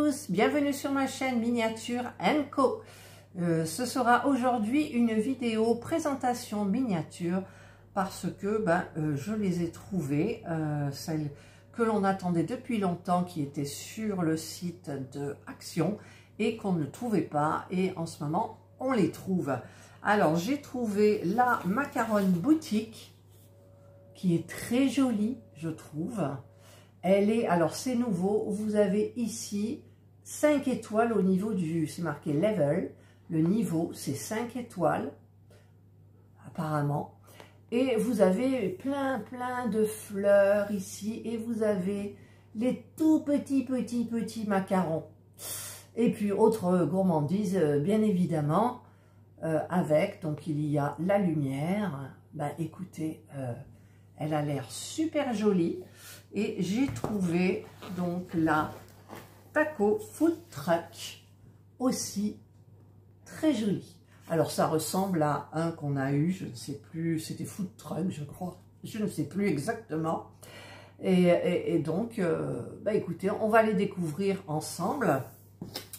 tous, bienvenue sur ma chaîne Miniature & Co. Ce sera aujourd'hui une vidéo présentation miniature parce que je les ai trouvées, celles que l'on attendait depuis longtemps, qui étaient sur le site de Action et qu'on ne trouvait pas, et en ce moment on les trouve. Alors j'ai trouvé la macaronne boutique qui est très jolie, je trouve. Elle est, alors c'est nouveau, vous avez ici 5 étoiles au niveau du, c'est marqué level, le niveau c'est 5 étoiles, apparemment. Et vous avez plein de fleurs ici, et vous avez les tout petits macarons. Et puis autre gourmandise, bien évidemment, avec, donc il y a la lumière, écoutez, elle a l'air super jolie. Et j'ai trouvé donc la Taco Food Truck aussi très jolie. Alors ça ressemble à un qu'on a eu, je ne sais plus, c'était Food Truck je crois, je ne sais plus exactement. Et donc, écoutez, on va les découvrir ensemble.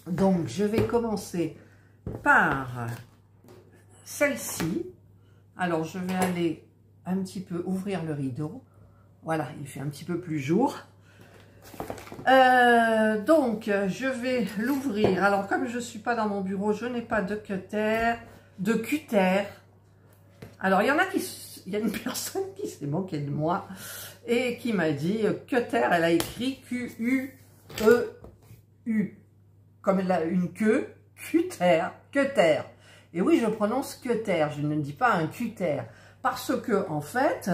Donc je vais commencer par celle-ci. Alors je vais aller un petit peu ouvrir le rideau. Voilà, il fait un petit peu plus jour. Donc, je vais l'ouvrir. Alors, comme je ne suis pas dans mon bureau, je n'ai pas de cutter. Alors, il y a une personne qui s'est moquée de moi et qui m'a dit cutter. Elle a écrit Q-U-E-U. Comme elle a une queue, cutter. Et oui, je prononce cutter. Je ne dis pas un cutter. Parce que, en fait,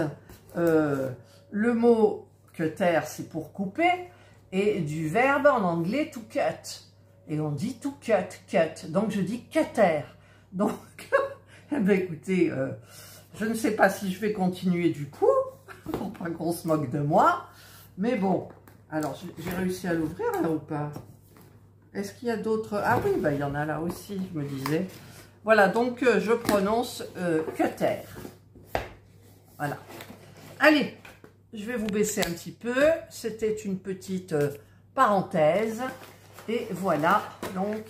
le mot cutter, c'est pour couper, et du verbe en anglais to cut. Et on dit to cut. Donc je dis cutter. Donc, écoutez, je ne sais pas si je vais continuer du coup, pour pas qu'on se moque de moi. Mais bon, alors j'ai réussi à l'ouvrir là ou pas? Est-ce qu'il y a d'autres? Ah oui, il y en a là aussi, je me disais. Voilà, donc je prononce cutter. Voilà. Allez. Je vais vous baisser un petit peu, c'était une petite parenthèse, et voilà donc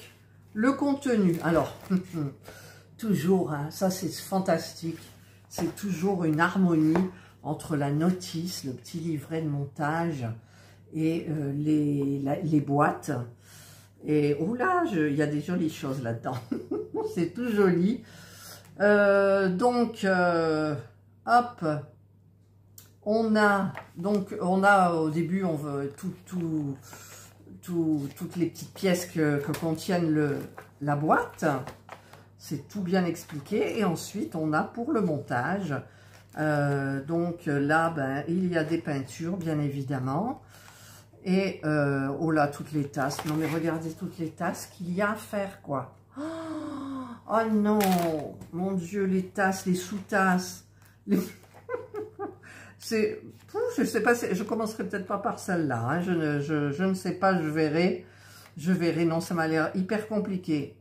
le contenu. Alors, toujours, hein, ça c'est fantastique, c'est toujours une harmonie entre la notice, le petit livret de montage, et les boîtes. Et oula, il y a des jolies choses là-dedans, c'est tout joli. Hop. On a au début, on veut toutes les petites pièces que contiennent la boîte. C'est tout bien expliqué. Et ensuite, on a pour le montage. Donc là, il y a des peintures, bien évidemment. Et oh là, toutes les tasses. Non, mais regardez toutes les tasses qu'il y a à faire, quoi. Oh non, mon Dieu, les tasses, les sous-tasses. Je sais pas, je commencerai peut-être pas par celle-là, hein. Je ne sais pas, je verrai, non, ça m'a l'air hyper compliqué,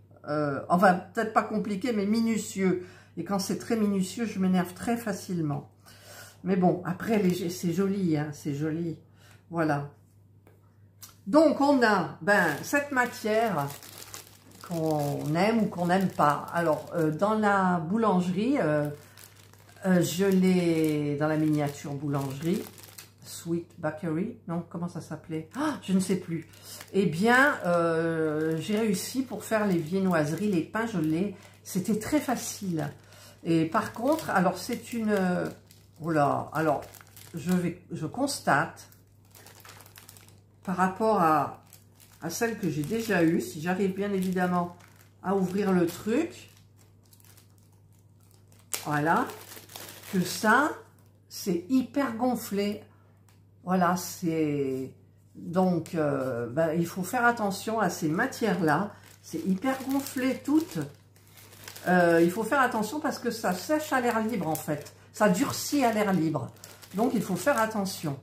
enfin, peut-être pas compliqué, mais minutieux, et quand c'est très minutieux, je m'énerve très facilement, mais bon, après, c'est joli, hein, c'est joli, voilà. Donc, on a, cette matière qu'on aime ou qu'on n'aime pas. Alors, dans la boulangerie, je l'ai dans la miniature boulangerie, Sweet Bakery, non, comment ça s'appelait? Je ne sais plus. Eh bien, j'ai réussi pour faire les viennoiseries, les pains, c'était très facile. Et par contre, alors c'est une, oh là, alors je constate, par rapport à celle que j'ai déjà eue, si j'arrive bien évidemment à ouvrir le truc, voilà, que ça, c'est hyper gonflé. Voilà, c'est... Donc, il faut faire attention à ces matières-là. C'est hyper gonflé toutes. Il faut faire attention parce que ça sèche à l'air libre, en fait. Ça durcit à l'air libre. Donc, il faut faire attention.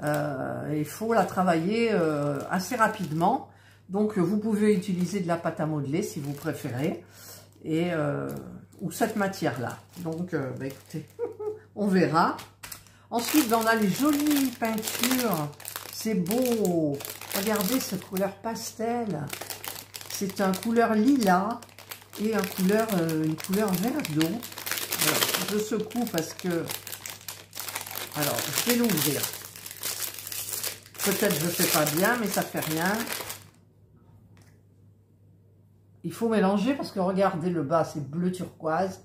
Il faut la travailler assez rapidement. Donc, vous pouvez utiliser de la pâte à modeler si vous préférez. Et... ou cette matière-là. Donc, écoutez, on verra. Ensuite, on a les jolies peintures. C'est beau. Regardez cette couleur pastel. C'est un couleur lilas et une couleur vert d'eau. Voilà, je secoue parce que... Alors, je vais l'ouvrir. Peut-être je ne fais pas bien, mais ça fait rien. Il faut mélanger parce que regardez, le bas c'est bleu turquoise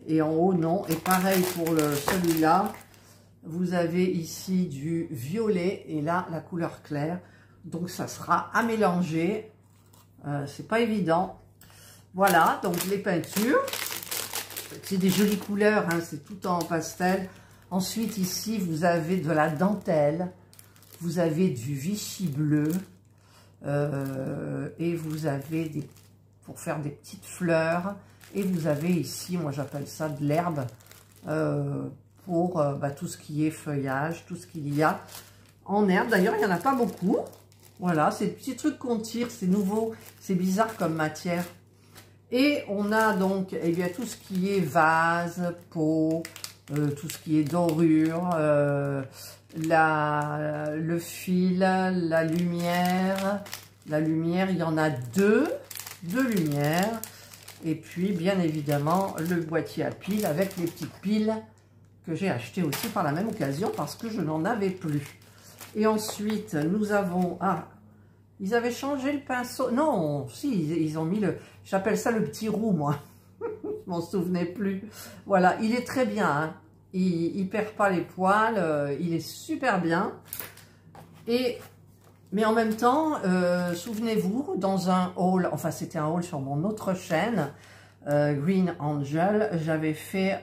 et en haut non. Et pareil pour celui-là, vous avez ici du violet et là la couleur claire. Donc ça sera à mélanger. C'est pas évident. Voilà, donc les peintures. C'est des jolies couleurs, hein, c'est tout en pastel. Ensuite ici vous avez de la dentelle. Vous avez du Vichy bleu. Et vous avez des... pour faire des petites fleurs, et vous avez ici, moi j'appelle ça de l'herbe, pour tout ce qui est feuillage, tout ce qu'il y a en herbe. D'ailleurs, il n'y en a pas beaucoup. Voilà, c'est des petits trucs qu'on tire, c'est nouveau, c'est bizarre comme matière. Et on a donc tout ce qui est vase, pot, tout ce qui est dorure, le fil, la lumière. La lumière, il y en a deux lumières. Et puis, bien évidemment, le boîtier à piles avec les petites piles que j'ai achetées aussi par la même occasion parce que je n'en avais plus. Et ensuite, nous avons... Ah, ils avaient changé le pinceau. Non, si, ils ont mis le... J'appelle ça le petit roux, moi. Je m'en souvenais plus. Voilà, il est très bien. Hein. Il ne perd pas les poils. Il est super bien. Mais en même temps, souvenez-vous, dans un haul, enfin c'était un haul sur mon autre chaîne, Green Angel, j'avais fait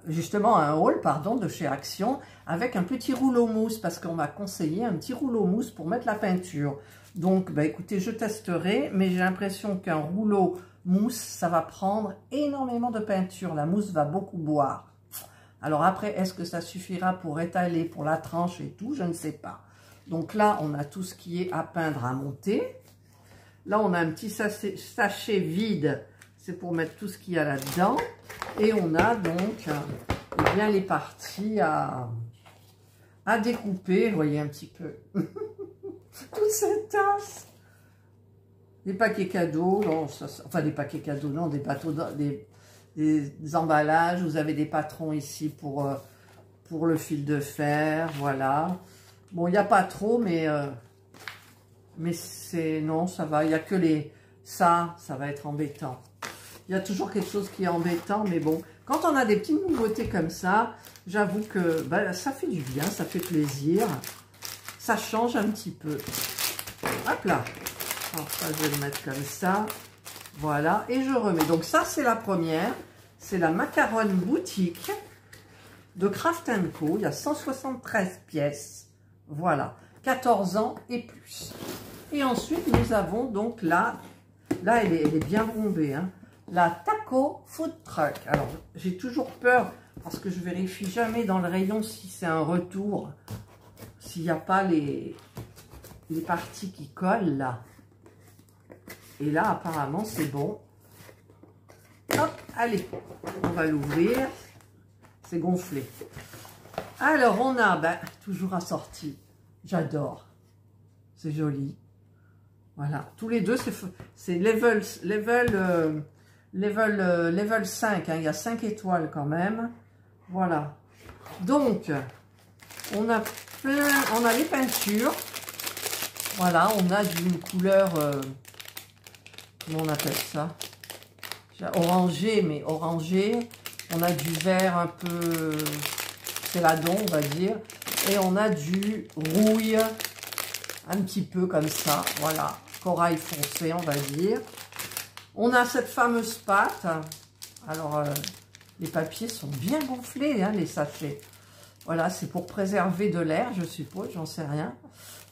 justement un haul, pardon, de chez Action, avec un petit rouleau mousse, parce qu'on m'a conseillé un petit rouleau mousse pour mettre la peinture. Donc, écoutez, je testerai, mais j'ai l'impression qu'un rouleau mousse, ça va prendre énormément de peinture. La mousse va beaucoup boire. Alors après, est-ce que ça suffira pour étaler, pour la tranche et tout? Je ne sais pas. Donc là, on a tout ce qui est à peindre, à monter. Là, on a un petit sachet vide. C'est pour mettre tout ce qu'il y a là-dedans. Et on a donc les parties à découper. Vous voyez un petit peu. Toutes ces tasses. Des paquets cadeaux. Non, enfin, des paquets cadeaux, non. Des bateaux, des emballages. Vous avez des patrons ici pour le fil de fer. Voilà. Bon, il n'y a pas trop, mais c'est... Non, ça va. Il n'y a que les... Ça va être embêtant. Il y a toujours quelque chose qui est embêtant, mais bon. Quand on a des petites nouveautés comme ça, j'avoue que ça fait du bien, ça fait plaisir. Ça change un petit peu. Hop là. Alors ça, je vais le mettre comme ça. Voilà. Et je remets. Donc ça, c'est la première. C'est la macaronne boutique de Craft & Co. Il y a 173 pièces. Voilà, 14 ans et plus. Et ensuite, nous avons donc là elle est bien bombée, hein, la Taco Food Truck. Alors, j'ai toujours peur parce que je vérifie jamais dans le rayon si c'est un retour, s'il n'y a pas les parties qui collent là. Et là, apparemment, c'est bon. Hop, allez, on va l'ouvrir. C'est gonflé. Alors, on a toujours assorti. J'adore. C'est joli. Voilà. Tous les deux, c'est level 5. Hein. Il y a 5 étoiles quand même. Voilà. Donc, on a les peintures. Voilà, on a d'une couleur... comment on appelle ça? Orangé, mais orangé. On a du vert un peu... céladon, on va dire. Et on a du rouille, un petit peu comme ça. Voilà, corail foncé, on va dire. On a cette fameuse pâte. Alors, les papiers sont bien gonflés, hein, les sachets. Voilà, c'est pour préserver de l'air, je suppose, j'en sais rien.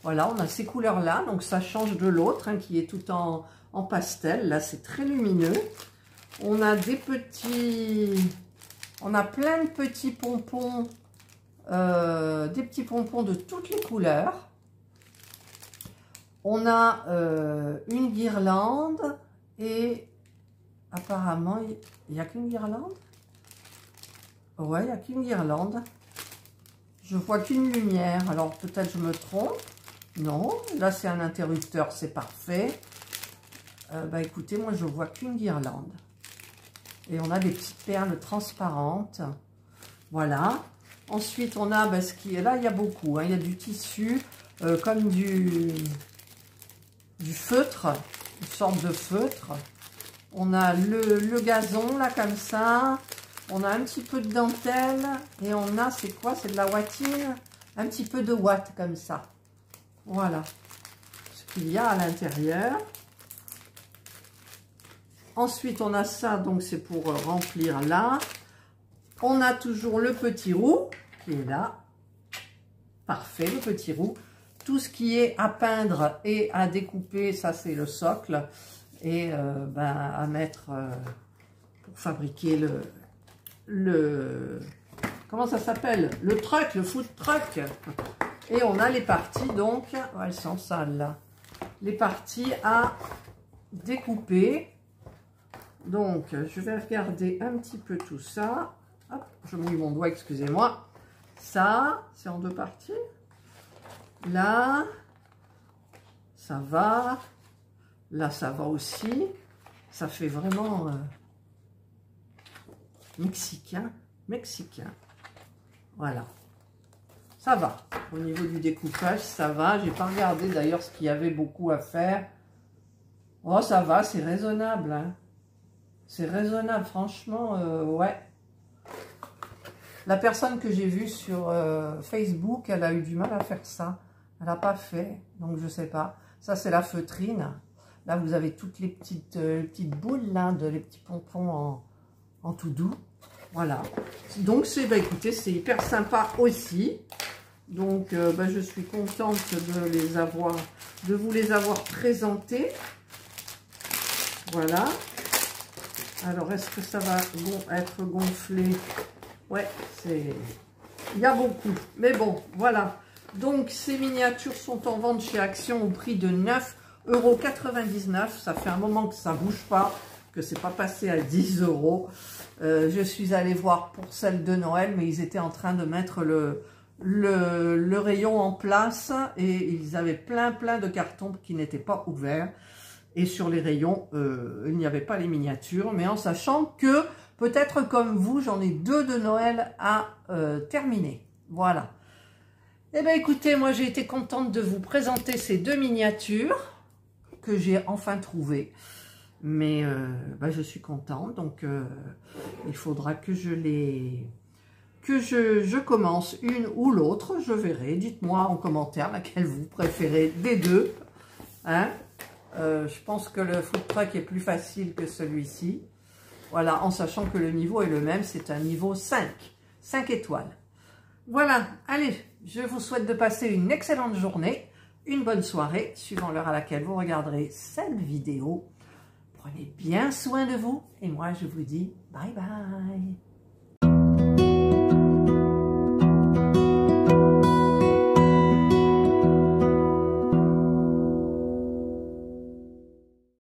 Voilà, on a ces couleurs-là, donc ça change de l'autre, hein, qui est tout en pastel. Là, c'est très lumineux. On a des petits... On a plein de petits pompons, des petits pompons de toutes les couleurs. On a une guirlande et apparemment, il n'y a qu'une guirlande. Ouais, il n'y a qu'une guirlande. Je vois qu'une lumière, alors peut-être je me trompe. Non, là c'est un interrupteur, c'est parfait. Bah écoutez, moi je vois qu'une guirlande. Et on a des petites perles transparentes. Voilà. Ensuite, on a, bah, ce qui est là, il y a beaucoup. Hein, il y a du tissu, comme du feutre, une sorte de feutre. On a le gazon, là, comme ça. On a un petit peu de dentelle. Et on a, c'est quoi? C'est de la ouatine. Un petit peu de ouate, comme ça. Voilà. Ce qu'il y a à l'intérieur. Ensuite, on a ça, donc c'est pour remplir là. On a toujours le petit roux qui est là. Parfait, le petit roux. Tout ce qui est à peindre et à découper, ça c'est le socle. Et ben, à mettre pour fabriquer le comment ça s'appelle? Le truck, le food truck. Et on a les parties, donc, oh, elles sont sales là. Les parties à découper. Donc, je vais regarder un petit peu tout ça. Hop, je mouille mon doigt, excusez-moi. Ça, c'est en deux parties. Là, ça va. Là, ça va aussi. Ça fait vraiment mexicain. Voilà. Ça va. Au niveau du découpage, ça va. J'ai pas regardé d'ailleurs ce qu'il y avait beaucoup à faire. Oh, ça va, c'est raisonnable, hein. C'est raisonnable, franchement, ouais. La personne que j'ai vue sur Facebook, elle a eu du mal à faire ça. Elle n'a pas fait, donc je sais pas. Ça, c'est la feutrine. Là, vous avez toutes les petites boules, là, les petits pompons en tout doux. Voilà. Donc, bah, écoutez, c'est hyper sympa aussi. Donc, bah, je suis contente de vous les avoir présentés. Voilà. Alors, est-ce que ça va être gonflé? Ouais, il y a beaucoup. Mais bon, voilà. Donc, ces miniatures sont en vente chez Action au prix de 9,99 €. Ça fait un moment que ça ne bouge pas, que c'est pas passé à 10 €. Je suis allée voir pour celle de Noël, mais ils étaient en train de mettre le rayon en place et ils avaient plein de cartons qui n'étaient pas ouverts. Et sur les rayons, il n'y avait pas les miniatures, mais en sachant que, peut-être comme vous, j'en ai 2 de Noël à terminer. Voilà. Eh bien, écoutez, moi, j'ai été contente de vous présenter ces 2 miniatures que j'ai enfin trouvées. Mais bah, je suis contente, donc il faudra que je commence une ou l'autre, je verrai. Dites-moi en commentaire laquelle vous préférez des deux. Hein? Je pense que le food truck est plus facile que celui-ci. Voilà, en sachant que le niveau est le même, c'est un niveau 5 étoiles. Voilà, allez, je vous souhaite de passer une excellente journée, une bonne soirée, suivant l'heure à laquelle vous regarderez cette vidéo. Prenez bien soin de vous et moi je vous dis bye bye.